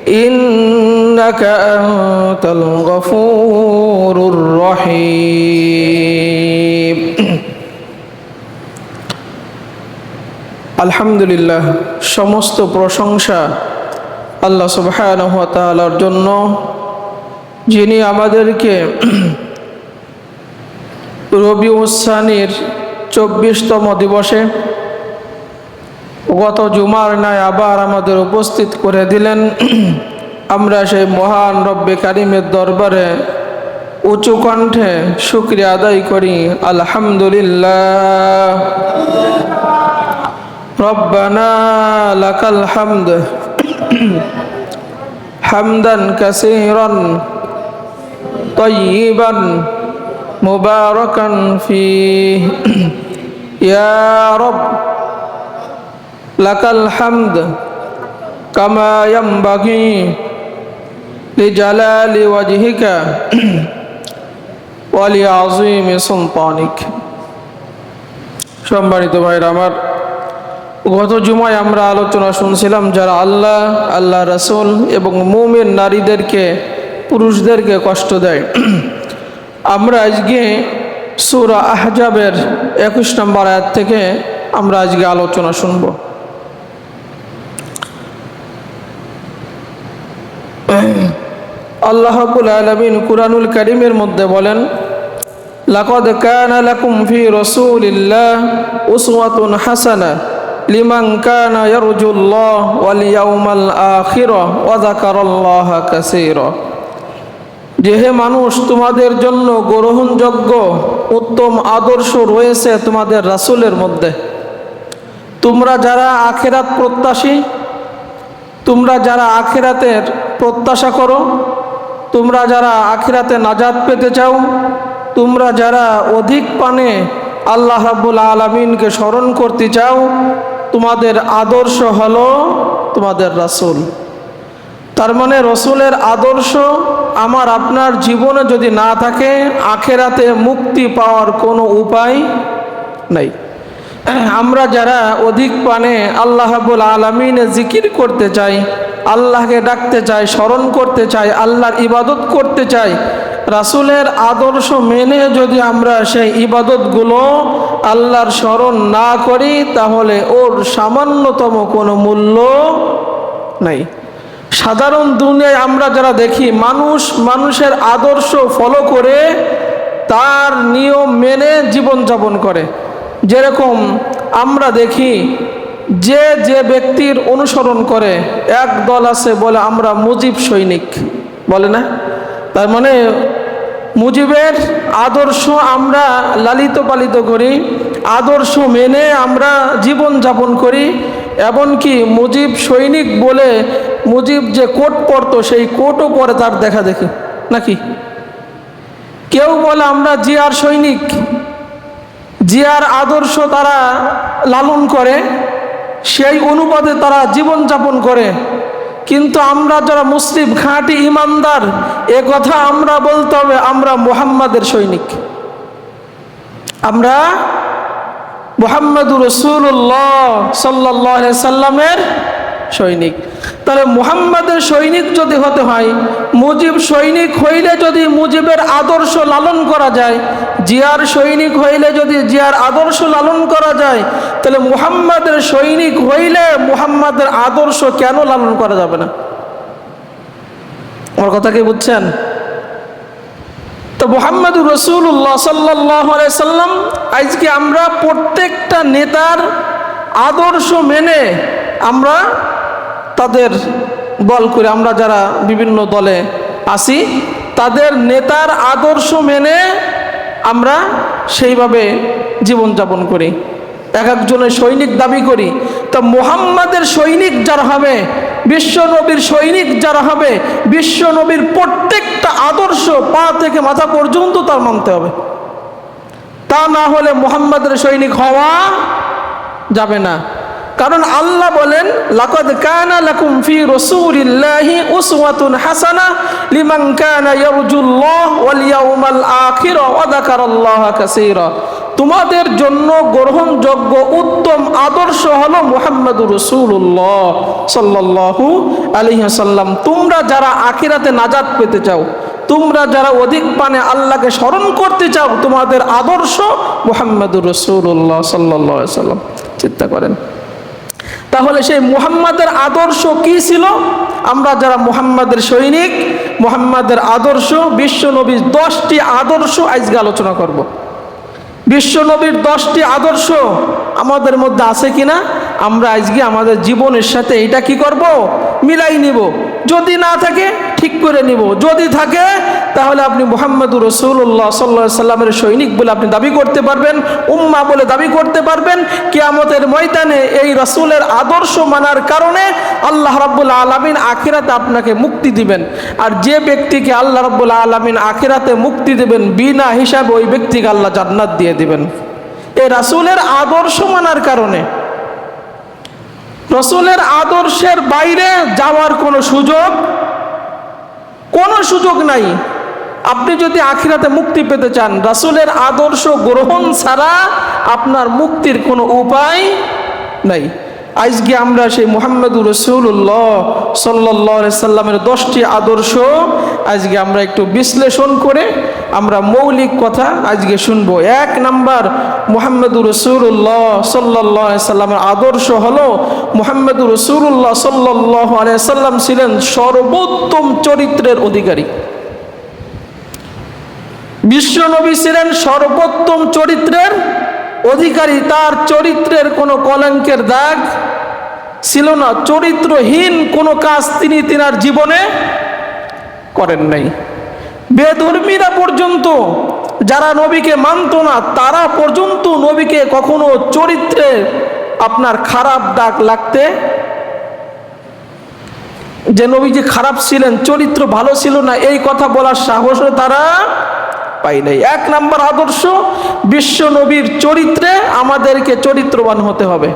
إنك أنت الغفور الرحيم আলহামদুলিল্লাহ, সমস্ত প্রশংসা আল্লাহ সুবহানাহু ওয়া তাআলার জন্য, যিনি আমাদেরকে রবিউস সানির 24তম দিবসে গত জুমার ন্যায় আবার আমাদের উপস্থিত করে দিলেন। আমরা সেই মহান রব্বে কারিমের দরবারে উঁচু কণ্ঠে শুকরিয়া আদায় করি। আলহামদুলিল্লাহ। রব্বানা লাকাল হামদ হামদান কাসীরান তাইয়িবান মুবারাকান ফীহি ইয়া রব লাকাল হামদ কামা ইয়ানবাগি লিজালালি ওয়াজহিকা ওয়া লিআযীমি সুলতানিক। সম্মানিত ভাইরা আমার, গত জুমায় আমরা আলোচনা শুনছিলাম যারা আল্লাহ, আল্লাহ রাসূল এবং মুমিন নারীদেরকে, পুরুষদেরকে কষ্ট দেয়। আমরা আজকে সূরা আহজাবের 21 নম্বর আয়াত থেকে আমরা আজকে আলোচনা শুনব। আল্লাহ রাব্বুল আলামিন কুরআনুল কারীমের মধ্যে বলেন, লাকাদ কানা লাকুম ফি রাসূলিল্লাহ উসওয়াতুন হাসানাহ লিমান কানা ইয়ারজুল্লাহ ওয়াল ইয়াউমাল আখিরা ওয়া যাকারাল্লাহা কাসীরা। যে হে মানুষ, তোমাদের জন্য গ্রহণযোগ্য উত্তম আদর্শ রয়েছে তোমাদের রাসূলের মধ্যে। তোমরা যারা আখিরাত প্রত্যাশী, তোমরা যারা আখিরাতের প্রত্যাশা করো, তোমরা যারা আখিরাতে নাজাত পেতে চাও, তোমরা যারা অধিক পানে আল্লাহ রাব্বুল আলামিনকে স্মরণ করতে চাও, তোমাদের আদর্শ হলো তোমাদের রাসূল। তার মানে রসুলের আদর্শ আমার আপনার জীবনে যদি না থাকে, আখিরাতে মুক্তি পাওয়ার কোনো উপায় নাই। আমরা যারা অধিক পানে আল্লাহ রাব্বুল আলামিনের জিকির করতে চাই, আল্লাহকে ডাকতে চাই, স্মরণ করতে চাই, আল্লাহর ইবাদত করতে চাই, রাসূলের আদর্শ মেনে যদি আমরা সেই ইবাদতগুলো আল্লাহর স্মরণ না করি, তাহলে ওর সামান্যতম কোনো মূল্য নাই। সাধারণ দুনিয়ায় আমরা যারা দেখি, মানুষের আদর্শ ফলো করে তার নিয়ম মেনে জীবনযাপন করে। যেরকম আমরা দেখি যে ব্যক্তির অনুসরণ করে, এক দল আছে বলে আমরা মুজিব সৈনিক, বলে না? তার মানে মুজিবের আদর্শ আমরা লালিত পালিত করি, আদর্শ মেনে আমরা জীবন যাপন করি। এমনকি মুজিব সৈনিক বলে মুজিব যে কোট পরতো, সেই কোটও পরে তার দেখা দেখি নাকি? কেউ বলে আমরা জিয়ার সৈনিক, জিয়ার আদর্শ তারা লালন করে, সেই অনুপাতে তারা জীবন যাপন করে। কিন্তু আমরা যারা মুসলিম, খাঁটি ইমানদার, এ কথা আমরা বলতে হবে আমরা মুহাম্মাদের সৈনিক, আমরা মুহাম্মাদুর রাসূলুল্লাহ সাল্লাল্লাহু আলাইহি সাল্লামের সৈনিক। তাহলে মুহাম্মাদের সৈনিক যদি হতে হয়, মুজিব সৈনিক হইলে যদি মুজিবের আদর্শ লালন করা যায়, জিয়ার সৈনিক হইলে যদি জিয়ার আদর্শ লালন করা যায়, তাহলে মুহাম্মাদের সৈনিক হইলে মুহাম্মাদের আদর্শ কেন লালন করা যাবে না? আমার কথা কি বুঝছেন? তো মুহাম্মাদুর রাসূলুল্লাহ সাল্লাল্লাহু আলাইহি সাল্লাম, আজকে আমরা প্রত্যেকটা নেতার আদর্শ মেনে আমরা তাদের বল করে, আমরা যারা বিভিন্ন দলে আছি, তাদের নেতার আদর্শ মেনে আমরা সেইভাবে জীবনযাপন করি, এক একজনের সৈনিক দাবি করি। তো মুহাম্মাদের সৈনিক যারা হবে, বিশ্ব নবীর সৈনিক যারা হবে, বিশ্ব নবীর প্রত্যেকটা আদর্শ পা থেকে মাথা পর্যন্ত তার মানতে হবে। তা না হলে মুহাম্মাদের সৈনিক হওয়া যাবে না। কারণ আল্লাহ বলেন, লাকাদ কানা লাকুম ফি রাসূলিল্লাহি উসওয়াতুন হাসানাহ লিমান কানা ইয়ারজুল্লাহ ওয়াল ইয়াউমাল আখির ওয়া যাকারাল্লাহা কাসীরা। তোমাদের জন্য গ্রহণযোগ্য উত্তম আদর্শ হলো মুহাম্মদুর রাসূলুল্লাহ সাল্লাল্লাহু আলাইহি ওয়াসাল্লাম। তোমরা যারা আখিরাতে নাজাত পেতে চাও, তোমরা যারা অধিক পানে আল্লাহকে স্মরণ করতে চাও, তোমাদের আদর্শ মুহাম্মদুর রাসূলুল্লাহ সাল্লাল্লাহু আলাইহি ওয়াসাল্লাম। চিন্তা করেন, তাহলে সেই মুহাম্মাদের আদর্শ কি ছিল? আমরা যারা মুহাম্মাদের সৈনিক, মুহাম্মাদের আদর্শ, বিশ্ব নবীর 10টি আদর্শ আজকে আলোচনা করব। বিশ্ব নবীর 10টি আদর্শ আমাদের মধ্যে আছে কিনা আমরা আজকে আমাদের জীবনের সাথে এটা কি করব, মিলাই নিব। যদি না থাকে ঠিক করে নিব, যদি থাকে তাহলে আপনি মুহাম্মদুর রাসূলুল্লাহ সাল্লাল্লাহু আলাইহি সাল্লামের সৈনিক বলে আপনি দাবি করতে পারবেন, উম্মাহ বলে দাবি করতে পারবেন। কিয়ামতের ময়দানে এই রাসূলের আদর্শ মানার কারণে আল্লাহ রাব্বুল আলামিন আখিরাতে আপনাকে মুক্তি দিবেন। আর যে ব্যক্তিকে আল্লাহ রাব্বুল আলামিন আখিরাতে মুক্তি দিবেন বিনা হিসাবে, ওই ব্যক্তিকে আল্লাহ জান্নাত দিয়ে দিবেন এই রাসূলের আদর্শ মানার কারণে। রাসূলের আদর্শের বাইরে যাওয়ার কোনো সুযোগ নাই। আপনি যদি আখিরাতে মুক্তি পেতে চান, রাসূলের আদর্শ গ্রহণ ছাড়া আপনার মুক্তির কোনো উপায় নাই। আজকে আমরা সেই মুহাম্মদুর রাসূলুল্লাহ সাল্লাল্লাহু আলাইহি সাল্লামের 10টি আদর্শ আজকে আমরা একটু বিশ্লেষণ করে আমরা মৌলিক কথা আজকে শুনবো। 1 নাম্বার, মুহাম্মদুর রাসূলুল্লাহ সাল্লাল্লাহু আলাইহি সাল্লামের আদর্শ হলো মুহাম্মদুর রাসূলুল্লাহ সাল্লাল্লাহু আলাইহি সাল্লাম ছিলেন সর্বোত্তম চরিত্রের অধিকারী। বিশ্ব নবী ছিলেন সর্বোত্তম চরিত্রের অধিকারী। তার চরিত্রের কোনো কলঙ্কের দাগ ছিল না। চরিত্রহীন কোনো কাজ তিনি তিনার জীবনে করেন নাই। বেধর্মীরা পর্যন্ত, যারা নবীকে মানত না, তারা পর্যন্ত নবীকে কখনো চরিত্রে আপনার খারাপ দাগ লাগতে, যে নবী যে খারাপ ছিলেন, চরিত্র ভালো ছিল না, এই কথা বলার সাহসও তারা পাই নাই। 1 নাম্বার আদর্শ, বিশ্ব নবীর চরিত্রে আমাদেরকে চরিত্রবান হতে হবে।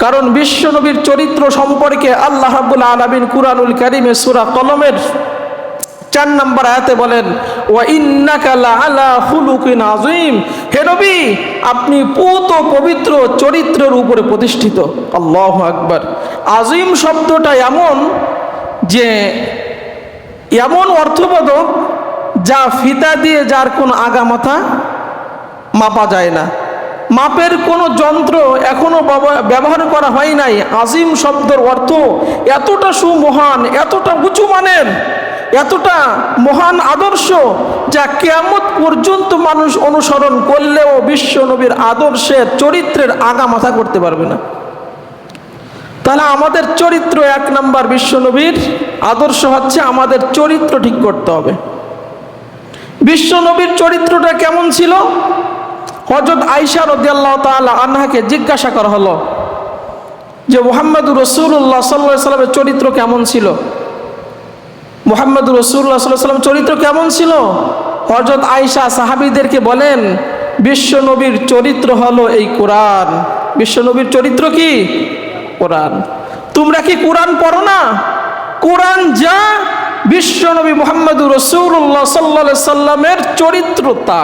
কারণ বিশ্ব নবীর চরিত্র সম্পর্কে আল্লাহ রাব্বুল আলামিন কুরআনুল কারীমে সূরা কলমের 4 নম্বর আয়াতে বলেন, ওয়া ইন্নাকা লাআলা খুলুকিন আযীম। হে নবী, আপনি পুত পবিত্র চরিত্রের উপরে প্রতিষ্ঠিত। আল্লাহু আকবার। আযীম শব্দটা এমন যে এমন অর্থবোধক যা ফিতা দিয়ে যার কোনো আগামাথা মাপা যায় না, মাপের কোনো যন্ত্র এখনো ব্যবহার করা হয় নাই। আযীম শব্দের অর্থ এতটা সুমহান, এতটা উঁচু মানের, এতটা মহান আদর্শ যা কিয়ামত পর্যন্ত মানুষ অনুসরণ করলেও বিশ্ব নবীর আদর্শের চরিত্রের আগা মাথা করতে পারবে না। তাহলে আমাদের চরিত্র 1 নাম্বার, বিশ্ব নবীর আদর্শ হচ্ছে আমাদের চরিত্র ঠিক করতে হবে। বিশ্ব নবীর চরিত্রটা কেমন ছিল? হযরত আয়েশা রাদিয়াল্লাহু তাআলা আনহাকে জিজ্ঞাসা করা হলো যে মুহাম্মদুর রাসূলুল্লাহ সাল্লাল্লাহু আলাইহি ওয়াসাল্লামের চরিত্র কেমন ছিল? মুহাম্মদুর রাসূলুল্লাহ সাল্লাল্লাহু আলাইহি ওয়াসাল্লামের চরিত্র কেমন ছিল? হযরত আয়েশা সাহাবীদেরকে বলেন, বিশ্ব নবীর চরিত্র হলো এই কোরআন। বিশ্ব নবীর চরিত্র কি? কোরআন। তোমরা কি কোরআন পড়ো না? কোরআন যা, বিশ্ব নবী মুহাম্মদুর রাসূলুল্লাহ সাল্লাল্লাহু আলাইহি ওয়াসাল্লামের চরিত্র তা।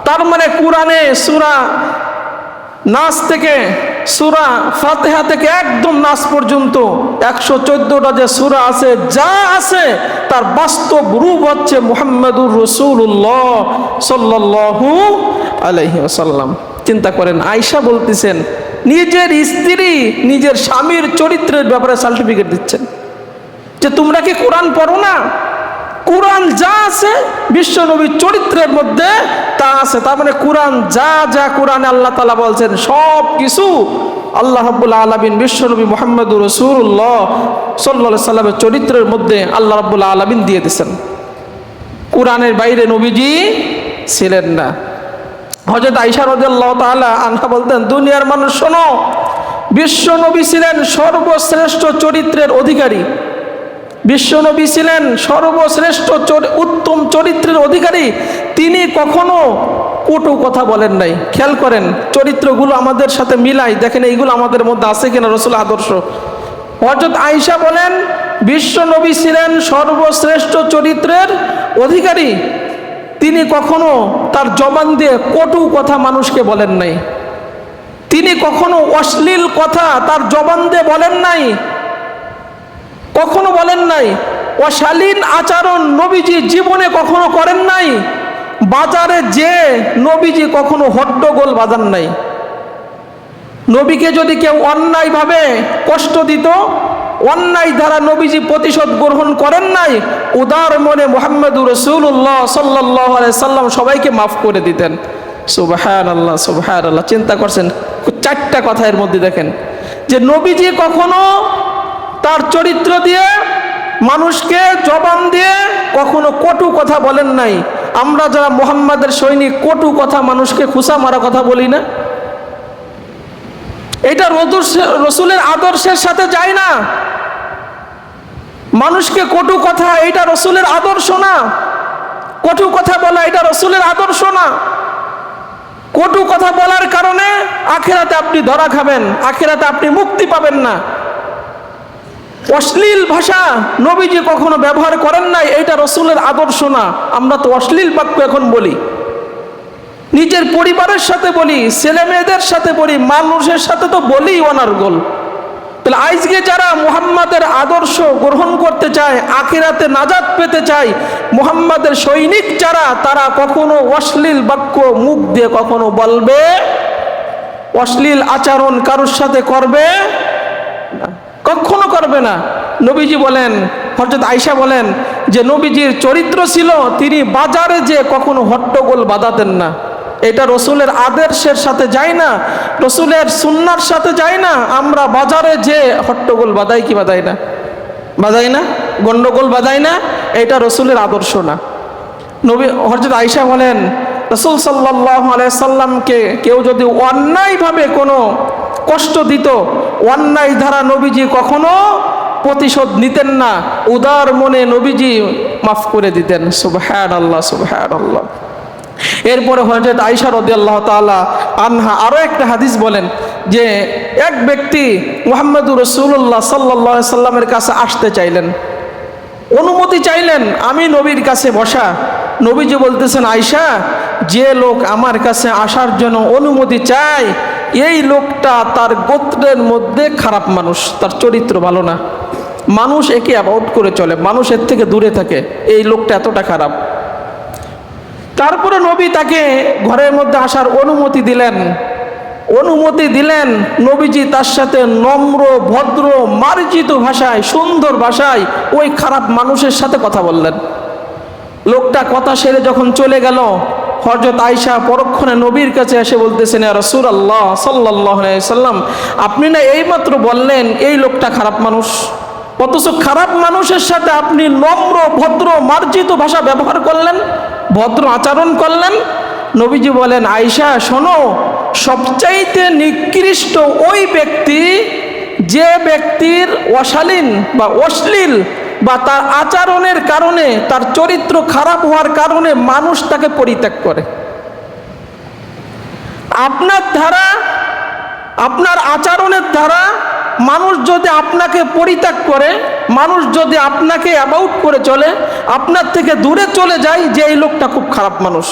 তার মানে কোরআনে সূরা নাস থেকে, সূরা ফাতিহা থেকে একদম নাস পর্যন্ত 114টা যে সূরা আছে, যা আছে তার বাস্তব রূপ হচ্ছে মুহাম্মদুর রাসূলুল্লাহ সাল্লাল্লাহু আলাইহি ওয়াসাল্লাম। চিন্তা করেন, আয়েশা বলতেছেন নিজের স্ত্রী নিজের স্বামীর চরিত্রের ব্যাপারে সার্টিফিকেট দিচ্ছেন যে তোমরা কি কোরআন পড়ো না? কোরআন যা আছে বিশ্ব নবীর চরিত্রের মধ্যে তা আছে। তার মানে কোরআন যা যা কোরআনে আল্লাহ তাআলা বলছেন সব কিছু আল্লাহ রাব্বুল আলামিন বিশ্ব নবী মুহাম্মদুর রাসূলুল্লাহ সাল্লাল্লাহু আলাইহি সাল্লামের চরিত্রের মধ্যে আল্লাহ রাব্বুল আলামিন দিয়ে দিয়েছেন। কোরআনের বাইরে নবীজি ছিলেন না। হযরত আয়েশা রাদিয়াল্লাহু তাআলা আনহা বলতেন, দুনিয়ার মানুষ শোনো, বিশ্ব নবী ছিলেন সর্বশ্রেষ্ঠ চরিত্রের অধিকারী। বিশ্ব নবী ছিলেন সর্বশ্রেষ্ঠ উত্তম চরিত্রের অধিকারী। তিনি কখনো কটু কথা বলেন নাই। খেয়াল করেন চরিত্রগুলো আমাদের সাথে মিলাই দেখেন, এইগুলো আমাদের মধ্যে আছে কিনা রাসূল আদর্শ। হযরত আয়েশা বলেন, বিশ্ব নবী ছিলেন সর্বশ্রেষ্ঠ চরিত্রের অধিকারী। তিনি কখনো তার জবান দিয়ে কটু কথা মানুষকে বলেন নাই, তিনি কখনো অশ্লীল কথা তার জবান দিয়ে বলেন নাই, কখনো বলেন নাই। অশালীন আচরণ নবীজি জীবনে কখনো করেন নাই। বাজারে যে নবীজি কখনো হট্টগোল বাজান নাই। নবীকে যদি কেউ অন্যায়ভাবে কষ্ট দিত, অন্যায় দ্বারা নবীজি প্রতিশোধ গ্রহণ করেন নাই। উদার মনে মুহাম্মদুর রাসূলুল্লাহ সাল্লাল্লাহু আলাইহি সাল্লাম সবাইকে মাফ করে দিতেন। সুবহানাল্লাহ, সুবহানাল্লাহ। চিন্তা করছেন, চারটা কথা এর মধ্যে দেখেন যে নবীজি কখনো তার চরিত্র দিয়ে, মানুষকে জবান দিয়ে কখনো কটু কথা বলেন নাই। আমরা যারা মুহাম্মাদের সৈনিক কটু কথা, মানুষকে খুসা মারা কথা বলি না, এটা রসুলের আদর্শের সাথে যায় না। মানুষকে কটু কথা, এটা রসুলের আদর্শ না। কটু কথা বলা এটা রসুলের আদর্শ না। কটু কথা বলার কারণে আখিরাতে আপনি ধরা খাবেন, আখিরাতে আপনি মুক্তি পাবেন না। অশ্লীল ভাষা নবীজি কখনো ব্যবহার করেন নাই, এটা রসুলের আদর্শ না। আমরা তো অশ্লীল বাক্য এখন বলি, নিজের পরিবারের সাথে বলি, ছেলে মেয়েদের সাথে বলি, মানুষের সাথে তো বলি অনার্গল। তাহলে আজকে যারা মুহাম্মাদের আদর্শ গ্রহণ করতে চায়, আখিরাতে নাজাত পেতে চায়, মুহাম্মাদের সৈনিক যারা, তারা কখনো অশ্লীল বাক্য মুখ দিয়ে কখনো বলবে, অশ্লীল আচরণ কারোর সাথে করবে না, কখনো করবে না। নবীজি বলেন, হযরত আয়েশা বলেন যে নবীজির চরিত্র ছিল তিনি বাজারে যে কখনো হট্টগোল বাঁধাতেন না। এটা রসুলের আদর্শের সাথে যায় না, রসুলের সুন্নার সাথে যায় না। আমরা বাজারে যে হট্টগোল বাঁধাই কি বাঁধাই না? বাঁধাই না, গন্ডগোল বাঁধাই না, এটা রসুলের আদর্শ না। নবী হযরত আয়েশা বলেন, রাসূল সাল্লাল্লাহু আলাইহি সাল্লামকে কেউ যদি অন্যায়ভাবে কোনো কষ্ট দিত, অন্যায় ধারা নবীজি কখনো প্রতিশোধ নিতেন না, উদার মনে নবীজি মাফ করে দিতেন। সুবহানাল্লাহ, সুবহানাল্লাহ। এরপরে হযরত আয়েশা রাদিয়াল্লাহু তাআলা আনহা আরো একটা হাদিস বলেন যে এক ব্যক্তি মুহাম্মদুর রাসূলুল্লাহ সাল্লাল্লাহু আলাইহি সাল্লামের কাছে আসতে চাইলেন, অনুমতি চাইলেন, আমি নবীর কাছে বসা। নবীজি বলতেছেন, আয়েশা, যে লোক আমার কাছে আসার জন্য অনুমতি চায়, এই লোকটা তার গোত্রের মধ্যে খারাপ মানুষ, তার চরিত্র ভালো না, মানুষ একে অ্যাভয়েড করে চলে, মানুষের থেকে দূরে থাকে, এই লোকটা এতটা খারাপ। তারপরে নবী তাকে ঘরের মধ্যে আসার অনুমতি দিলেন। নবীজি তার সাথে নম্র, ভদ্র, মার্জিত ভাষায়, সুন্দর ভাষায় ওই খারাপ মানুষের সাথে কথা বললেন। লোকটা কথা সেরে যখন চলে গেল, হযরত আয়েশা পরক্ষণে নবীর কাছে এসে বলতেছেন, ইয়া রাসূলুল্লাহ সাল্লাল্লাহু আলাইহি সাল্লাম, আপনি না এইমাত্র বললেন এই লোকটা খারাপ মানুষ, অথচ খারাপ মানুষের সাথে আপনি নম্র, ভদ্র, মার্জিত ভাষা ব্যবহার করলেন, ভদ্র আচরণ করলেন। নবীজি বলেন, আয়েশা শোনো, সবচাইতে নিকৃষ্ট ওই ব্যক্তি যে ব্যক্তির অশালীন বা অশ্লীল বা তার আচরণের কারণে, তার চরিত্র খারাপ হওয়ার কারণে মানুষ তাকে পরিত্যাগ করে। আপনার ধারা, আপনার আচরণের দ্বারা মানুষ যদি আপনাকে পরিত্যাগ করে, মানুষ যদি আপনাকে অ্যাবাউট করে চলে, আপনার থেকে দূরে চলে যায়, যে এই লোকটা খুব খারাপ মানুষ,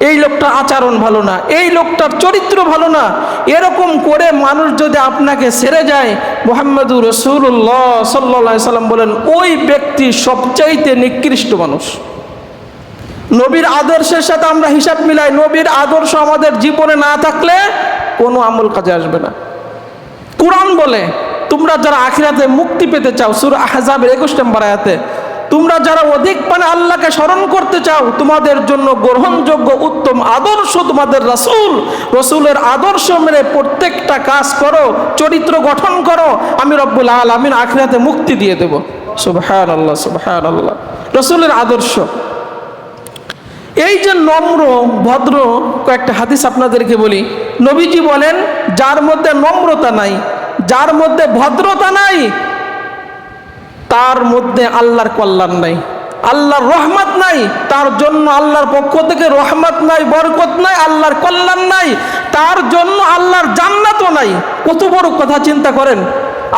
এই লোকটার আচরণ ভালো না, এই লোকটার চরিত্র ভালো না, এরকম করে মানুষ যদি আপনাকে ছেড়ে যায়, মুহাম্মদুর রাসূলুল্লাহ সাল্লাল্লাহু আলাইহি সাল্লাম বলেন ওই ব্যক্তি সবচাইতে নিকৃষ্ট মানুষ। নবীর আদর্শের সাথে আমরা হিসাব মিলাই, নবীর আদর্শ আমাদের জীবনে না থাকলে কোনো আমল কাজে আসবে না। কুরআন বলে, তোমরা যারা আখিরাতে মুক্তি পেতে চাও, সূরা আহজাবের 21 নম্বর আয়াতে, তোমরা যারা অধিক মানে আল্লাহকে স্মরণ করতে চাও, তোমাদের জন্য গ্রহণযোগ্য উত্তম আদর্শ তোমাদের রাসূল, রাসূলের আদর্শ মেনে প্রত্যেকটা কাজ করো, চরিত্র গঠন করো, আমি রব্বুল আলামিন আখিরাতে মুক্তি দিয়ে দেব। সুবহানাল্লাহ, সুবহানাল্লাহ। রাসূলের আদর্শ এই যে নম্র, ভদ্র, কয়েকটা হাদিস আপনাদেরকে বলি। নবীজি বলেন, যার মধ্যে নম্রতা নাই, যার মধ্যে ভদ্রতা নাই, তার মধ্যে আল্লাহর কল্যাণ নাই, আল্লাহর রহমত নাই, তার জন্য আল্লাহর পক্ষ থেকে রহমত নাই, বরকত নাই, আল্লাহর কল্যাণ নাই, তার জন্য আল্লাহর জান্নাতও নাই। কত বড় কথা চিন্তা করেন।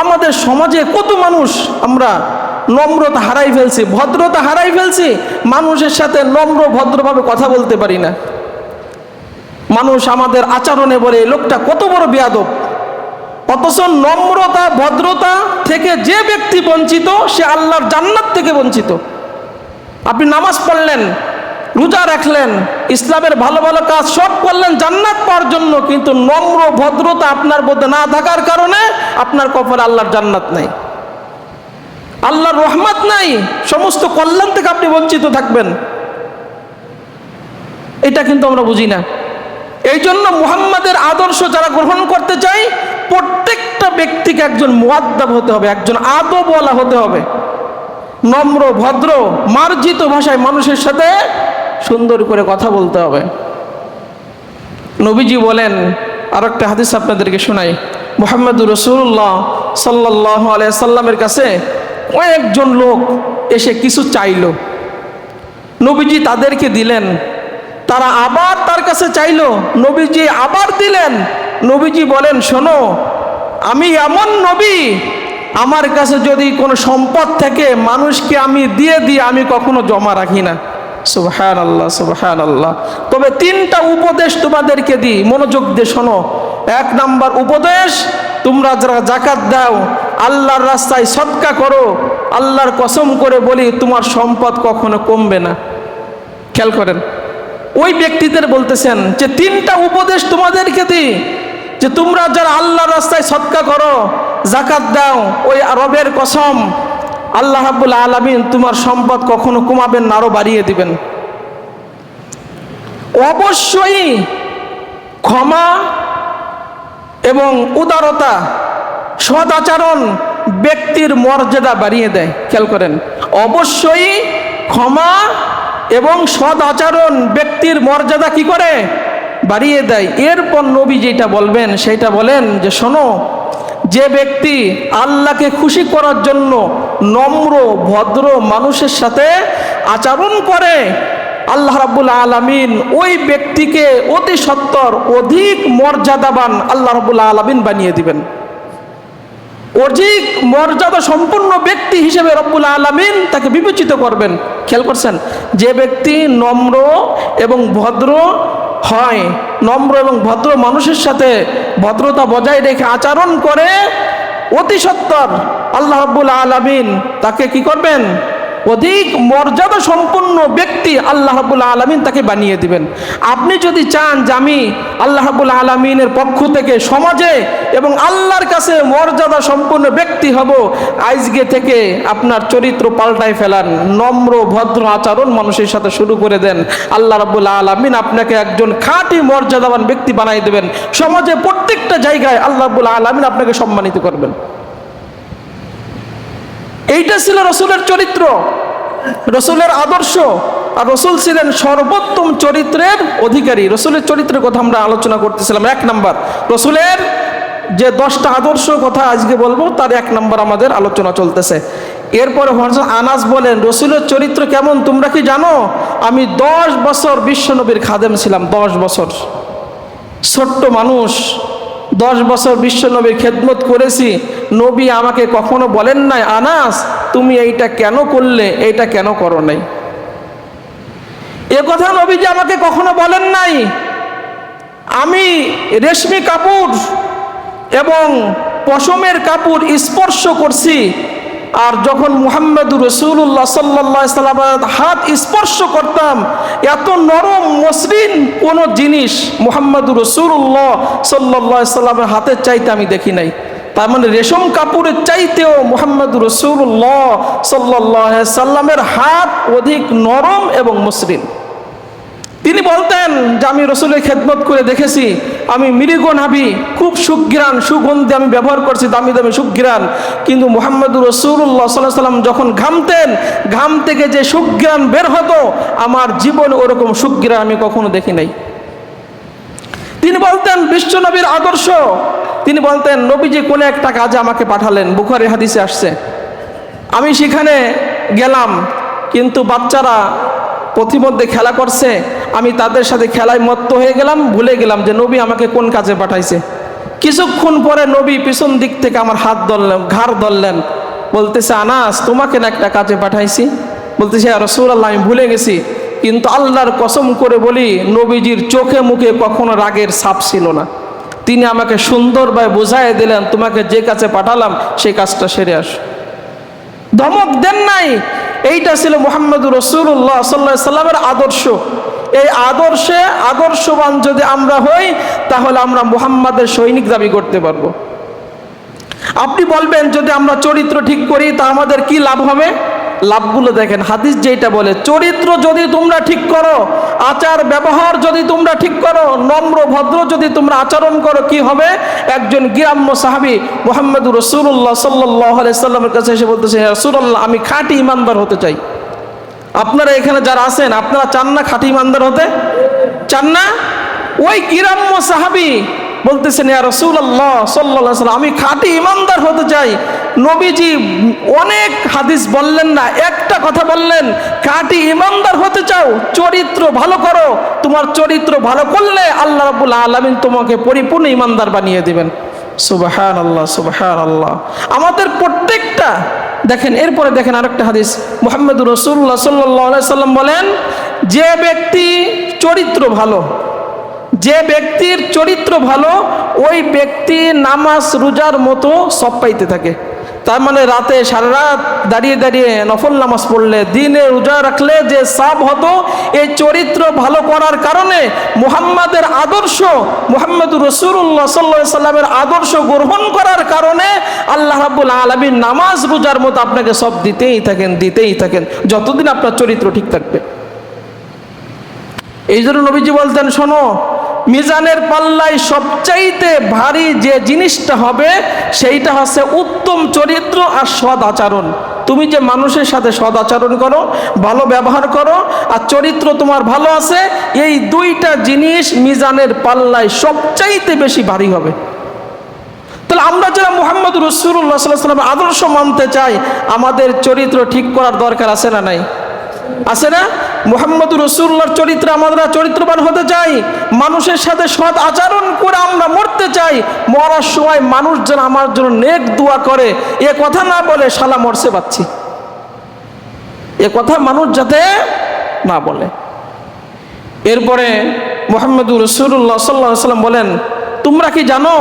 আমাদের সমাজে কত মানুষ আমরা নম্রতা হারাই ফেলছি, ভদ্রতা হারাই ফেলছি, মানুষের সাথে নম্র ভদ্রভাবে কথা বলতে পারি না। মানুষ আমাদের আচরণে বলে এই লোকটা কত বড় বেয়াদব। অথচ নম্রতা ভদ্রতা থেকে যে ব্যক্তি বঞ্চিত, সে আল্লাহর জান্নাত থেকে বঞ্চিত। আপনি নামাজ পড়লেন, রোজা রাখলেন, ইসলামের ভালো ভালো কাজ সব করলেন জান্নাত পাওয়ার জন্য, কিন্তু নম্র ভদ্রতা আপনার মধ্যে না থাকার কারণে আপনার কপালে আল্লাহর জান্নাত নাই, আল্লাহর রহমত নাই, সমস্ত কল্যাণ থেকে আপনি বঞ্চিত থাকবেন। এটা কিন্তু আমরা বুঝি না। এই জন্য মুহাম্মাদের আদর্শ যারা গ্রহণ করতে চাই, প্রত্যেকটা ব্যক্তিকে একজন মুআদ্দাব হতে হবে, একজন আদবওয়ালা হতে হবে, নম্র ভদ্র মার্জিত ভাষায় মানুষের সাথে সুন্দর করে কথা বলতে হবে। নবীজি বলেন, আর একটা হাদিস আপনাদেরকে শোনাই, মুহাম্মদুর রাসূলুল্লাহ সাল্লাল্লাহু আলাইহি সাল্লামের কাছে কয়েকজন লোক এসে কিছু চাইল, নবীজি তাদেরকে দিলেন। তারা আবার তার কাছে চাইল, নবীজি আবার দিলেন। নবীজি বলেন, শোনো, আমি এমন নবী, আমার কাছে যদি কোনো সম্পদ থাকে মানুষকে আমি দিয়ে দিই, আমি কখনো জমা রাখি না। সুবহানাল্লাহ, সুবহানাল্লাহ। তবে তিনটা উপদেশ তোমাদেরকে দিই, মনোযোগ দিয়ে শোনো। এক নাম্বার উপদেশ, তোমরা যারা জাকাত দাও, আল্লাহর রাস্তায় সদকা করো, আল্লাহর কসম করে বলি তোমার সম্পদ কখনো কমবে না। খেয়াল করেন, ওই ব্যক্তিদের বলতেছেন যে তিনটা উপদেশ তোমাদেরকে দিই, যে তোমরা যারা আল্লাহর রাস্তায় সদকা করো, জাকাত দাও, ওই রবের কসম আল্লাহ রাব্বুল আলামিন তোমার সম্পদ কখনো কমাবেন না, আরো বাড়িয়ে দিবেন। অবশ্যই ক্ষমা এবং উদারতা, সৎ আচরণ ব্যক্তির মর্যাদা বাড়িয়ে দেয়। খেয়াল করেন, অবশ্যই ক্ষমা এবং সৎ আচরণ ব্যক্তির মর্যাদা কি করে? বাড়িয়ে দেয়। এরপর নবী যেটা বলবেন সেটা বলেন যে শোনো, যে ব্যক্তি আল্লাহকে খুশি করার জন্য নম্র ভদ্র মানুষের সাথে আচরণ করে, আল্লাহ রাব্বুল আলামিন ওই ব্যক্তিকে অতি সত্বর অধিক মর্যাদাবান আল্লাহ রাব্বুল আলামিন বানিয়ে দিবেন। অধিক মর্যাদা সম্পন্ন ব্যক্তি হিসেবে রব্বুল আলামিন তাকে বিবেচিত করবেন। খেয়াল করছেন, যে ব্যক্তি নম্র এবং ভদ্র হয়, নম্র এবং ভদ্র মানুষের সাথে ভদ্রতা বজায় রেখে আচরণ করে, অতি সত্বর আল্লাহ রাব্বুল আলামিন তাকে কি করবেন? অধিক মর্যাদা সম্পন্ন ব্যক্তি আল্লাহ রাব্বুল আলামিন তাকে বানিয়ে দিবেন। আপনি যদি চান যে আমি আল্লাহ রাব্বুল আলামিনের পক্ষ থেকে সমাজে এবং আল্লাহর কাছে মর্যাদা সম্পন্ন ব্যক্তি হব, আজকে থেকে আপনার চরিত্র পাল্টায় ফেলান, নম্র ভদ্র আচরণ মানুষের সাথে শুরু করে দেন। আল্লাহ রাব্বুল আলামিন আপনাকে একজন খাঁটি মর্যাদাবান ব্যক্তি বানাই দেবেন। সমাজে প্রত্যেকটা জায়গায় আল্লাহ রাব্বুল আলামিন আপনাকে সম্মানিত করবেন। এইটা ছিল রসুলের চরিত্র, রসুলের আদর্শ। আর রসুল ছিলেন সর্বোত্তম চরিত্রের অধিকারী। রসুলের চরিত্রের কথা আমরা আলোচনা করতেছিলাম। এক নাম্বার, রসুলের যে 10টা আদর্শ কথা আজকে বলবো, তার 1 নাম্বার আমাদের আলোচনা চলতেছে। এরপরে হযরত আনাস বলেন, রসুলের চরিত্র কেমন তোমরা কি জানো? আমি 10 বছর বিশ্বনবীর খাদেম ছিলাম। 10 বছর, ছোট্ট মানুষ, 10 বছর বিশ্বনবীর খেদমত করেছি। নবী আমাকে কখনো বলেন নাই, আনাস তুমি এইটা কেন করলে, এইটা কেন করো নাই। এ কথা নবীজি আমাকে কখনো বলেন নাই। আমি রেশমি কাপড় এবং পশমের কাপড় স্পর্শ করছি, আর যখন মুহাম্মদুর রাসূলুল্লাহ সাল্লাল্লাহু আলাইহি সাল্লামের হাত স্পর্শ করতাম, এত নরম মসৃণ কোন জিনিস মুহাম্মদুর রাসূলুল্লাহ সাল্লাল্লাহু আলাইহি সাল্লামের হাতের চাইতে আমি দেখি নাই। তার মানে রেশম কাপড়ের চাইতেও মুহাম্মদুর রাসূলুল্লাহ সাল্লাল্লাহু আলাইহি সাল্লামের হাত অধিক নরম এবং মসৃণ। তিনি বলতেন যে আমি রসুলের খেদমত করে দেখেছি, আমি মৃগ নাভি, খুব সুঘ্রাণ সুগন্ধি আমি ব্যবহার করছি, দামি দামি সুঘ্রাণ, কিন্তু মুহাম্মদুর রাসূলুল্লাহ সাল্লাল্লাহু আলাইহি সাল্লাম যখন ঘামতেন, ঘাম থেকে যে সুঘ্রাণ বের হতো, আমার জীবনে ওরকম সুঘ্রাণ আমি কখনো দেখি নাই। তিনি বলতেন বিশ্ব নবীর আদর্শ, তিনি বলতেন নবীজি কোনো একটা কাজে আমাকে পাঠালেন, বুখারী হাদিসে আসছে, আমি সেখানে গেলাম, কিন্তু বাচ্চারা পথিমধ্যে খেলা করছে, আমি তাদের সাথে খেলায় মত্ত হয়ে গেলাম, ভুলে গেলাম যে নবী আমাকে কোন কাজে পাঠাইছে। কিছুক্ষণ পরে নবী পিছন দিক থেকে আমার হাত ধরলেন, ঘাড় ধরলেন, বলতেছে, আনাস তোমাকে না একটা কাজে পাঠাইছি? বলতেছে, ইয়া রাসূলুল্লাহ আমি ভুলে গেছি, কিন্তু আল্লাহর কসম করে বলি নবীজির চোখে মুখে কখনো রাগের ছাপ ছিল না। তিনি আমাকে সুন্দরভাবে বুঝাই দিলেন, তোমাকে যে কাজে পাঠালাম সেই কাজটা সেরে আস। ধমক দেন নাই। এইটা ছিল মুহাম্মদুর রাসূলুল্লাহ সাল্লাল্লাহু আলাইহি সাল্লামের আদর্শ। এই আদর্শে আদর্শবান যদি আমরা হই, তাহলে আমরা মুহাম্মাদের সৈনিক দাবি করতে পারবো। আপনি বলবেন যদি আমরা চরিত্র ঠিক করি তা আমাদের কি লাভ হবে? লাভগুলো দেখেন, হাদিস যেটা বলে চরিত্র যদি তোমরা ঠিক করো, আচার ব্যবহার যদি তোমরা ঠিক করো, নম্র ভদ্র যদি তোমরা আচরণ করো, কি হবে? একজন গ্রাম্য সাহাবী মুহাম্মদুর রাসূলুল্লাহ সাল্লাল্লাহু আলাইহি সাল্লামের কাছে এসে বলতেছে, ইয়া রাসূলুল্লাহ আমি খাঁটি ইমানদার হতে চাই। আপনারা এখানে যারা আছেন, আপনারা চান না খাঁটি ইমানদার হতে? চান না? ওই গ্রাম্য সাহাবী বলতেছেন, ইয়া রাসূলুল্লাহ সাল্লাল্লাহু আলাইহি ওয়াসাল্লাম আমি খাঁটি ইমানদার হতে চাই। নবীজি অনেক হাদিস বললেন না, একটা কথা বললেন, খাঁটি ইমানদার হতে চাও, চরিত্র ভালো করো। তোমার চরিত্র ভালো করলে আল্লাহ রাব্বুল আলামিন তোমাকে পরিপূর্ণ ইমানদার বানিয়ে দিবেন। সুবহানাল্লাহ, সুবহানাল্লাহ। আমাদের প্রত্যেকটা দেখেন, এরপরে দেখেন আরেকটা হাদিস, মুহাম্মদুর রাসূলুল্লাহ সাল্লাল্লাহু আলাইহি ওয়াসাল্লাম বলেন, যে ব্যক্তি চরিত্র ভালো, যে ব্যক্তির চরিত্র ভালো, ওই ব্যক্তি নামাজ রোজার মতো সব পাইতে থাকে। তার মানে রাতে সারা রাত দাঁড়িয়ে দাঁড়িয়ে নফল নামাজ পড়লে, দিনে রোজা রাখলে যে সব হতো, এই চরিত্র ভালো করার কারণে মুহাম্মাদের আদর্শ, মুহাম্মদুর রাসূলুল্লাহ সাল্লাল্লাহু আলাইহি সাল্লামের আদর্শ গ্রহণ করার কারণে আল্লাহ রাব্বুল আলামিন নামাজ রোজার মতো আপনাকে সব দিতেই থাকেন যতদিন আপনার চরিত্র ঠিক থাকবে। এই জন্য নবীজি বলতেন, শোনো, মিজানের পাল্লায় সবচাইতে ভারী যে জিনিসটা হবে সেইটা হচ্ছে উত্তম চরিত্র আর সদ আচরণ। তুমি যে মানুষের সাথে সদ আচরণ করো, ভালো ব্যবহার করো, আর চরিত্র তোমার ভালো আছে, এই দুইটা জিনিস মিজানের পাল্লায় সবচাইতে বেশি ভারী হবে। তাহলে আমরা যারা মুহাম্মদুর রাসূলুল্লাহ সাল্লাল্লাহু আলাইহি ওয়াসাল্লামের আদর্শ মানতে চাই, আমাদের চরিত্র ঠিক করার দরকার আছে না নাই? আছে না? মুহাম্মদুর রাসূলুল্লাহর চরিত্রে আমরা চরিত্রবান হতে চাই, মানুষের সাথে সৎ আচরণ করে আমরা মরতে চাই। মরার সময় মানুষ যেন আমার জন্য নেক দোয়া করে, এ কথা না বলে শালা মরছে পাচ্ছি, এ কথা মানুষ যাতে না বলে। এরপরে মুহাম্মদুর রাসূলুল্লাহ সাল্লাল্লাহু আলাইহি ওয়াসাল্লাম বলেন, তোমরা কি জানো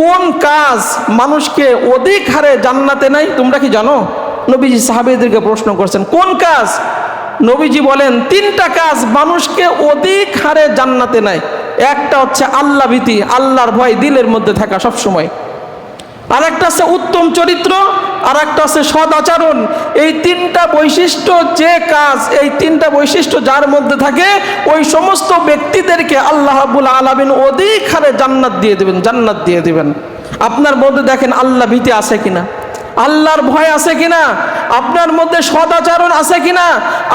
কোন কাজ মানুষকে অধিক হারে জান্নাতে নেয়? তোমরা কি জানো? নবীজি সাহাবীদেরকে প্রশ্ন করছেন, কোন কাজ? নবীজি বলেন, তিনটা কাজ মানুষকে অধিক হারে জান্নাতে নেয়। একটা হচ্ছে আল্লাহ ভীতি, আল্লাহর ভয় দিলের মধ্যে থাকা সব সময়। আর একটা আছে উত্তম চরিত্র, আর একটা আছে সদ আচরণ। এই তিনটা বৈশিষ্ট্য যে কাজ, এই তিনটা বৈশিষ্ট্য যার মধ্যে থাকে, ওই সমস্ত ব্যক্তিদেরকে আল্লাহ রাব্বুল আলামিন অধিক হারে জান্নাত দিয়ে দিবেন। আপনার মধ্যে দেখেন আল্লাহ ভীতি আছে কিনা, আল্লাহর ভয় আছে কিনা, আপনার মধ্যে সদাচরণ আছে কিনা,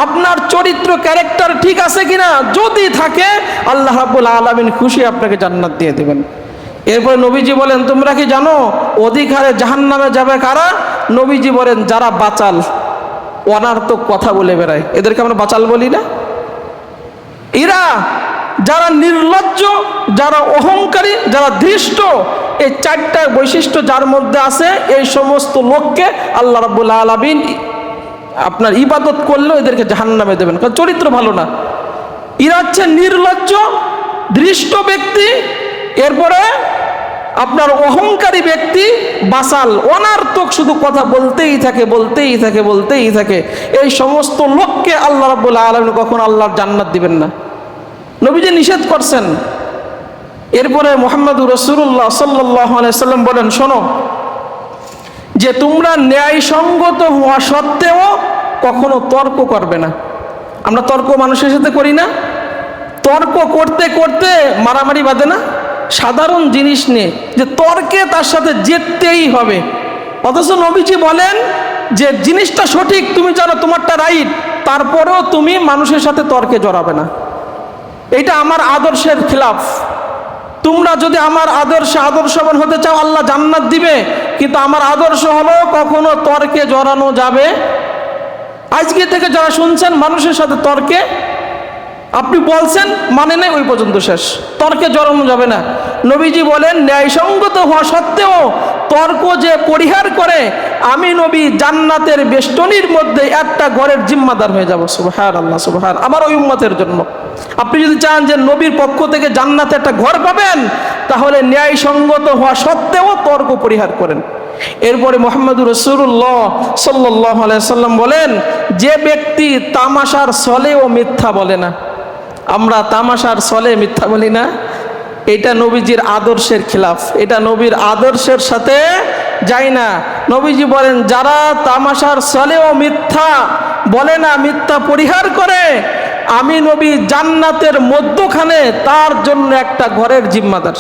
আপনার চরিত্র ক্যারেক্টার ঠিক আছে কিনা। যদি থাকে আল্লাহ রাব্বুল আলামিন খুশি আপনাকে জান্নাত দিয়ে দিবেন। এরপরে নবীজি বলেন, তোমরা কি জানো অধিক হারে জাহান্নামে যাবে কারা? নবীজি বলেন, যারা বাচাল, অনার্থক কথা বলে বেড়ায়, এদেরকে আমরা বাচাল বলি না? এরা যারা নির্লজ্জ, যারা অহংকারী, যারা ধৃষ্ট, এই চারটা বৈশিষ্ট্য যার মধ্যে আছে, এই সমস্ত লোককে আল্লাহ রাব্বুল আলামিন আপনার ইবাদত করলেও এদেরকে জাহান্নামে দেবেন, কারণ চরিত্র ভালো না। এরা হচ্ছে নির্লজ্জ, ধৃষ্ট ব্যক্তি, এরপরে আপনার অহংকারী ব্যক্তি, বাসাল, অনার্থক শুধু কথা বলতেই থাকে। এই সমস্ত লোককে আল্লাহ রাব্বুল আলামিন কখনো আল্লাহর জান্নাত দিবেন না, নবীজি নিষেধ করছেন। এরপরে মুহাম্মদুর রাসূলুল্লাহ সাল্লাল্লাহু আলাইহি ওয়াসাল্লাম বলেন, শোনো, যে তোমরা ন্যায়সঙ্গত হওয়া সত্ত্বেও কখনো তর্ক করবে না। আমরা তর্ক মানুষের সাথে করি না? তর্ক করতে করতে মারামারি বাঁধে না? সাধারণ জিনিস নিয়ে যে তর্কে তার সাথে জিততেই হবে, অথচ নবীজি বলেন যে জিনিসটা সঠিক, তুমি জানো তোমারটা রাইট, তারপরেও তুমি মানুষের সাথে তর্কে জড়াবে না। এটা আমার আদর্শের খিলাফ। তোমরা যদি আমার আদর্শবান হতে চাও, আল্লাহ জান্নাত দিবে, কিন্তু আমার আদর্শ হলো কখনো তর্কে জড়ানো যাবে। আজকে থেকে যারা শুনছেন মানুষের সাথে তর্কে, আপনি বলছেন মানে নেই, ওই পর্যন্ত শেষ, তর্কে জড়ানো যাবে না। নবীজি বলেন, ন্যায়সঙ্গত হওয়া সত্ত্বেও তর্ক যে পরিহার করে আমি নবী জান্নাতের বেষ্টনীর মধ্যে একটা ঘরের জিম্মাদার হয়ে যাব। সুবহানাল্লাহ, সুবহান। আমার ওই উম্মতের জন্য আপনি যদি চান যে নবীর পক্ষ থেকে জান্নাতে একটা ঘর পাবেন, তাহলে ন্যায়সঙ্গত হওয়া সত্ত্বেও তর্ক পরিহার করেন। এরপরে মুহাম্মদুর রাসূলুল্লাহ সাল্লাল্লাহু আলাইহি সাল্লাম বলেন, যে ব্যক্তি তামাশার ছলেও মিথ্যা বলে না। আমরা তামাশার ছলে মিথ্যা বলি না, এটা নবীজির আদর্শের খিলাফ, এটা নবীর আদর্শের সাথে যায় না। নবীজি বলেন, যারা তামাশার ছলেও মিথ্যা বলে না, মিথ্যা পরিহার করে, আমি নবী জান্নাতের মধ্যখানে তার জন্য একটা ঘরের জিম্মাদার।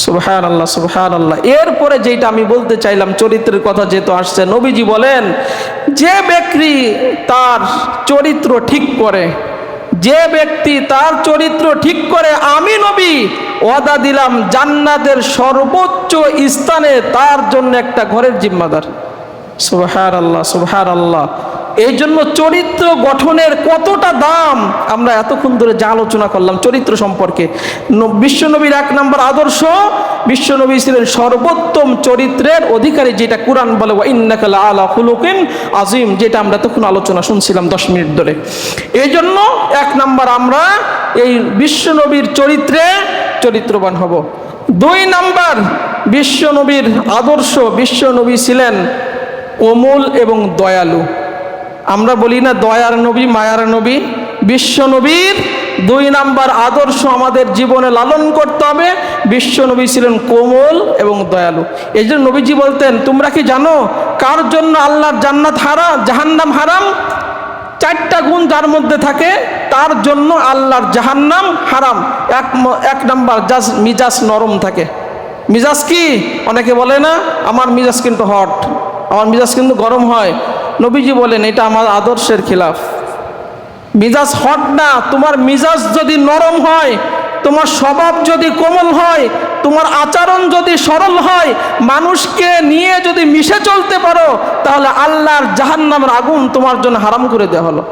সুবহানাল্লাহ, সুবহানাল্লাহ। এরপরে যেটা আমি বলতে চাইলাম, চরিত্রের কথা যেহেতু আসছে, নবীজি বলেন, যে ব্যক্তি তার চরিত্র ঠিক করে, যে ব্যক্তি তার চরিত্র ঠিক করে, আমি নবী ওয়াদা দিলাম জান্নাতের সর্বোচ্চ স্থানে তার জন্য একটা ঘরের জিম্মাদার। সুবহানাল্লাহ, সুবহানাল্লাহ। এই জন্য চরিত্র গঠনের কতটা দাম আমরা এতক্ষণ ধরে যা আলোচনা করলাম চরিত্র সম্পর্কে। বিশ্বনবীর 1 নম্বর আদর্শ, বিশ্বনবী ছিলেন সর্বোত্তম চরিত্রের অধিকারী, যেটা কোরআন বলে ওয়া ইন্নাকা লাআলা খুলুকিন আযীম, যেটা আমরা তখন আলোচনা শুনছিলাম 10 মিনিট ধরে। এই জন্য 1 নম্বর আমরা এই বিশ্বনবীর চরিত্রে চরিত্রবান হব। 2 নম্বর বিশ্বনবীর আদর্শ, বিশ্বনবী ছিলেন কোমল এবং দয়ালু। আমরা বলি না দয়ার নবী, মায়ার নবী। বিশ্বনবীর 2 নম্বর আদর্শ আমাদের জীবনে লালন করতে হবে। বিশ্বনবী ছিলেন কোমল এবং দয়ালু। এই জন্য নবীজি বলতেন, তোমরা কি জানো কার জন্য আল্লাহর জান্নাত হারাম, জাহান্নাম হারাম? 4টা গুণ যার মধ্যে থাকে তার জন্য আল্লাহর জাহান্নাম হারাম। 1 নম্বর মিজাজ নরম থাকে। মিজাজ কি? অনেকে বলে না আমার মিজাজ কিন্তু হট, আমার মিজাজ কিন্তু গরম হয়। নবীজি বলেন এটা আমার আদর্শের খিলাফ। মিজাজ হট না, তোমার মিজাজ যদি নরম হয়, তোমার স্বভাব যদি কোমল হয়, তোমার আচরণ যদি সরল হয়, মানুষকে নিয়ে যদি মিশে চলতে পারো, তাহলে আল্লাহর জাহান্নামের আগুন তোমার জন্য হারাম করে দেওয়া হলো।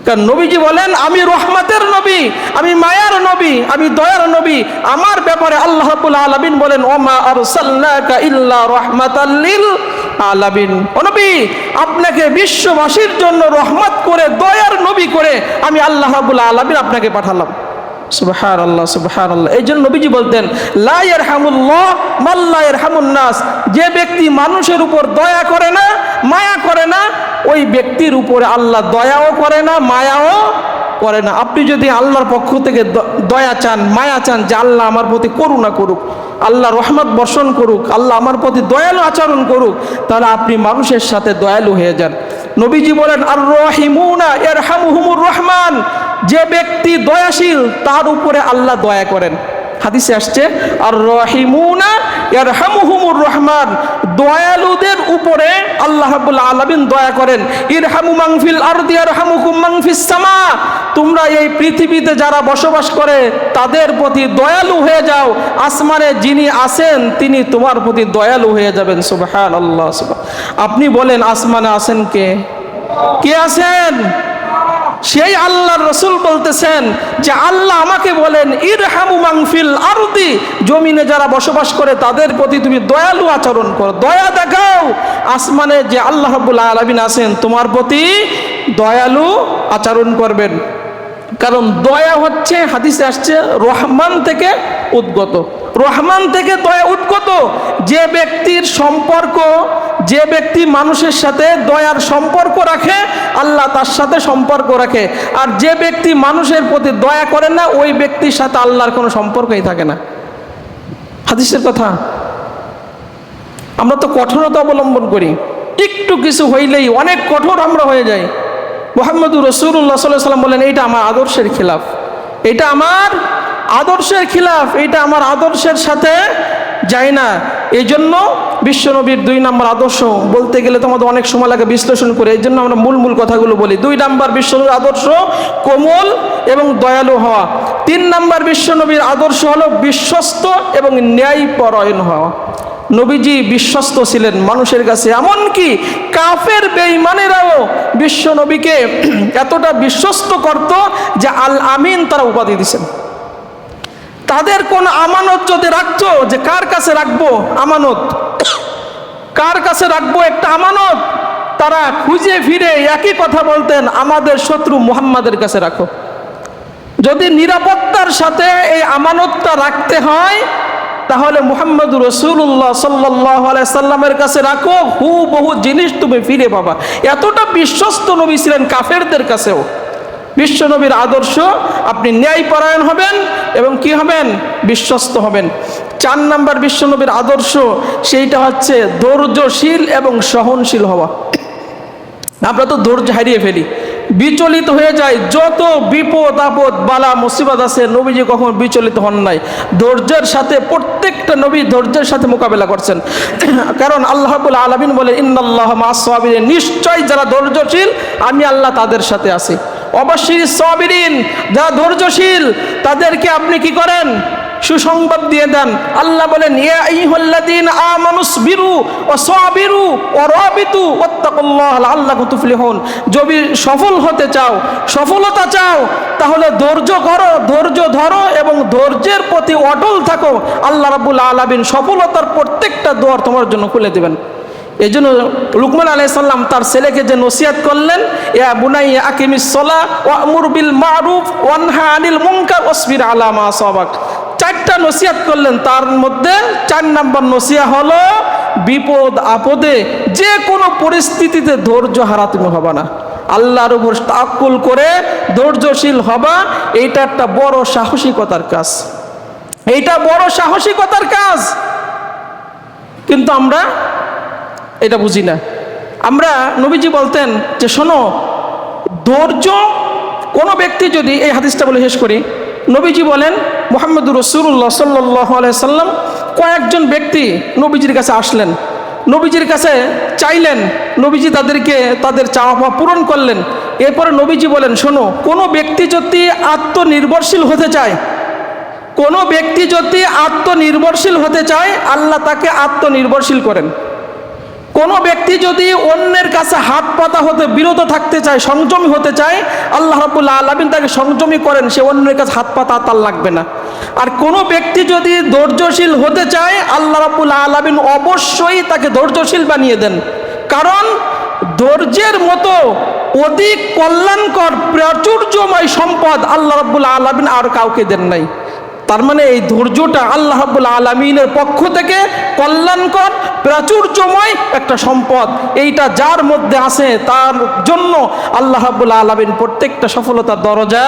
কারণ নবীজি বলেন, আমি রহমতের নবী, আমি মায়ার নবী, আমি দয়ার নবী। আমার ব্যাপারে আল্লাহ রাব্বুল আলামিন বলেন, ওমা আরসালনাকা ইল্লা রাহমাতাল লিল আলামিন। ও নবী, আপনাকে বিশ্ববাসীর জন্য রহমত করে, দয়ার নবী করে আমি আল্লাহ রাব্বুল আলামিন আপনাকে পাঠালাম। সুবহানাল্লাহ, সুবহানাল্লাহ। এই জন্য নবীজি বলতেন, লা ইয়ারহামুল্লাহ মান লা ইয়ারহামুন নাস। যে ব্যক্তি মানুষের উপর দয়া করে না, মায়া করে না, ওই ব্যক্তির উপরে আল্লাহ দয়াও করে না, মায়াও করে না। আপনি যদি আল্লাহর পক্ষ থেকে দয়া চান, মায়া চান, যে আল্লাহ আমার প্রতি করুণা করুক, আল্লাহ রহমত বর্ষণ করুক, আল্লাহ আমার প্রতি দয়ালু আচরণ করুক, তাহলে আপনি মানুষের সাথে দয়ালু হয়ে যান। নবীজি বলেন, আর রাহিমুনা ইয়ারহামুহুমুর রহমান। যে ব্যক্তি দয়াশীল তার উপরে আল্লাহ দয়া করেন। হাদিসে আসছে, আর রাহিমুনা ইয়ারহামুহুমুর রহমান। দয়ালুদের উপরে আল্লাহ রাব্বুল আলামিন দয়া করেন। ইরহামু মান ফিল আরদি ইয়ারহামুকুম মান ফিস সামা। তোমরা এই পৃথিবীতে যারা বসবাস করে তাদের প্রতি দয়ালু হয়ে যাও, আসমানে যিনি আছেন তিনি তোমার প্রতি দয়ালু হয়ে যাবেন। সুবহানাল্লাহ। আপনি বলেন আসমানে আছেন কে? কে আছেন? সেই আল্লাহর রাসূল বলতেছেন যে আল্লাহ আমাকে বলেন, ইরহামু মান ফিল আরদি। জমিনে যারা বসবাস করে তাদের প্রতি তুমি দয়ালু আচরণ করো, দয়া দেখাও। আসমানে যে আল্লাহ রাব্বুল আলামিন আছেন তোমার প্রতি দয়ালু আচরণ করবেন। কারণ দয়া হচ্ছে, হাদিসে আসছে, রহমান থেকে উদ্গত। রহমান থেকে দয়া উদ্গত। যে ব্যক্তির সম্পর্ক, যে ব্যক্তি মানুষের সাথে দয়ার সম্পর্ক রাখে, আল্লাহ তার সাথে সম্পর্ক রাখে। আর যে ব্যক্তি মানুষের প্রতি দয়া করে না, ওই ব্যক্তির সাথে আল্লাহর কোনো সম্পর্কই থাকে না। হাদিসের কথা। আমরা তো কঠোরতা অবলম্বন করি, একটু কিছু হইলেই অনেক কঠোর আমরা হয়ে যাই। মুহাম্মদুর রাসূলুল্লাহ সাল্লাল্লাহু আলাইহি ওয়াসাল্লাম বলেন, এইটা আমার আদর্শের খিলাফ, এটা আমার আদর্শের খিলাফ, এটা আমার আদর্শের সাথে যায় না। এই জন্য বিশ্বনবীর 2 নম্বর আদর্শ বলতে গেলে তোমাদের অনেক সময় লাগে বিশ্লেষণ করে, এই জন্য আমরা মূল কথাগুলো বলি। 2 নম্বর বিশ্বনবীর আদর্শ কোমল এবং দয়ালু হওয়া। 3 নম্বর বিশ্বনবীর আদর্শ হলো বিশ্বস্ত এবং ন্যায়পরায়ণ হওয়া। নবীজি বিশ্বস্ত ছিলেন মানুষের কাছে, এমনকি কাফের বেঈমানেরাও বিশ্ব নবীকে এতটা বিশ্বস্ত করত যে আল আমিন তারা উপাধি দিয়েছেন। তাদের কোন আমানত যদি রাখতো, যে কার কাছে রাখবো আমানত, কার কাছে রাখবো একটা আমানত, তারা খুঁজে ফিরে একই কথা বলতেন, আমাদের শত্রু মুহাম্মাদের কাছে রাখো। যদি নিরাপত্তার সাথে এই আমানতটা রাখতে হয় তাহলে মুহাম্মদুর রাসূলুল্লাহ সাল্লাল্লাহু আলাইহি সাল্লামের কাছে রাখো, হুবহু জিনিস তুমি ফিরে পাবা। এতটা বিশ্বস্ত নবী ছিলেন কাফেরদের কাছেও। বিশ্ব নবীর আদর্শ, আপনি ন্যায়পরায়ণ হবেন এবং কি হবেন, বিশ্বস্ত হবেন। 4 নাম্বার বিশ্ব নবীর আদর্শ, সেইটা হচ্ছে ধৈর্যশীল এবং সহনশীল হওয়া। আমরা তো ধৈর্য হারিয়ে ফেলি, বিচলিত হয়ে যায়। যত বিপদ আপদ বালা মুসিবত আছে, নবীজি কখনো বিচলিত হন নাই। ধৈর্যের সাথে প্রত্যেকটা নবী ধৈর্যের সাথে মোকাবেলা করছেন। কারণ আল্লাহ রাব্বুল আলামিন বলে, ইন্নাল্লাহা মা'আস সাবিরিন, নিশ্চয় যারা ধৈর্যশীল আমি আল্লাহ তাদের সাথে আছি। অবশ্যই সাবিরিন, যারা ধৈর্যশীল তাদেরকে আপনি কি করেন, সুসংবাদ দিয়ে দেন। আল্লাহ বলেন, ইয়া আইয়ুহাল্লাযীনা আমানুসবিরু ওয়া সাবিরু ওয়া রাবিতু ওয়াত্তাকুল্লাহ লাআল্লাকুম তুফলিহুন। যদি সফল হতে চাও, সফলতা চাও, তাহলে ধৈর্য করো, ধৈর্য ধরো এবং ধৈর্যের প্রতি অটল থাকো। আল্লাহ রাব্বুল আলামিন সফলতার প্রত্যেকটা দুয়ার তোমার জন্য খুলে দিবেন। এই জন্য লুকমান আলাইহিস সালাম তার ছেলেকে যে নসিহত করলেন, ইয়া বুনাইয়া আকিমিস সালাহ ওয়া'মুর বিল মা'রুফ ওয়ানহা আনিল মুনকার ওয়াসবির আলা মা আসাবাক। 4টা নসিহত করলেন, তার মধ্যে 4 নাম্বার নসিহত হলো বিপদ আপদে যে কোনো পরিস্থিতিতে ধৈর্য হারা তুমি হবে না, আল্লাহর উপর তাওয়াক্কুল করে ধৈর্যশীল হবা। এইটা একটা বড় সাহসিকতার কাজ, এইটা বড় সাহসিকতার কাজ। কিন্তু আমরা এটা বুঝি না। আমরা, নবীজি বলতেন যে শোনো, ধৈর্য কোনো ব্যক্তি যদি, এই হাদিসটা বলে শেষ করি, নবীজি বলেন, মুহাম্মদুর রাসূলুল্লাহ সাল্লাল্লাহু আলাইহি সাল্লাম কয়েকজন ব্যক্তি নবীজির কাছে আসলেন, নবীজির কাছে চাইলেন, নবীজি তাদেরকে তাদের চাওয়া পাওয়া পূরণ করলেন। এরপরে নবীজি বলেন, শোনো, কোনো ব্যক্তি যদি আত্মনির্ভরশীল হতে চায়, কোনো ব্যক্তি যদি আত্মনির্ভরশীল হতে চায়, আল্লাহ তাকে আত্মনির্ভরশীল করেন। কোনো ব্যক্তি যদি অন্যের কাছে হাত পাতা হতে বিরত থাকতে চায়, সংযমী হতে চায়, আল্লাহ রাব্বুল আলামিন তাকে সংযমী করেন, সে অন্যের কাছে হাত পাতা তার লাগবে না। আর কোনো ব্যক্তি যদি ধৈর্যশীল হতে চায়, আল্লাহ রাব্বুল আলামিন অবশ্যই তাকে ধৈর্যশীল বানিয়ে দেন। কারণ ধৈর্যের মতো অধিক কল্যাণকর প্রাচুর্যময় সম্পদ আল্লাহ রাব্বুল আলামিন আর কাউকে দেন নাই। তার মানে এই ধৈর্যটা আল্লাহ রাব্বুল আলামিনের পক্ষ থেকে কল্যাণকর প্রাচুর্যময় একটা সম্পদ। এইটা যার মধ্যে আছে তার জন্য আল্লাহ রাব্বুল আলামিন প্রত্যেকটা সফলতার দরজা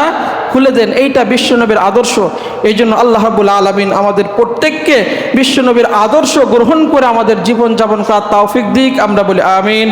খুলে দেন। এইটা বিশ্বনবীর আদর্শ। এই জন্য আল্লাহ রাব্বুল আলামিন আমাদের প্রত্যেককে বিশ্বনবীর আদর্শ গ্রহণ করে আমাদের জীবনযাপন করার তৌফিক দিক। আমরা বলি আমিন।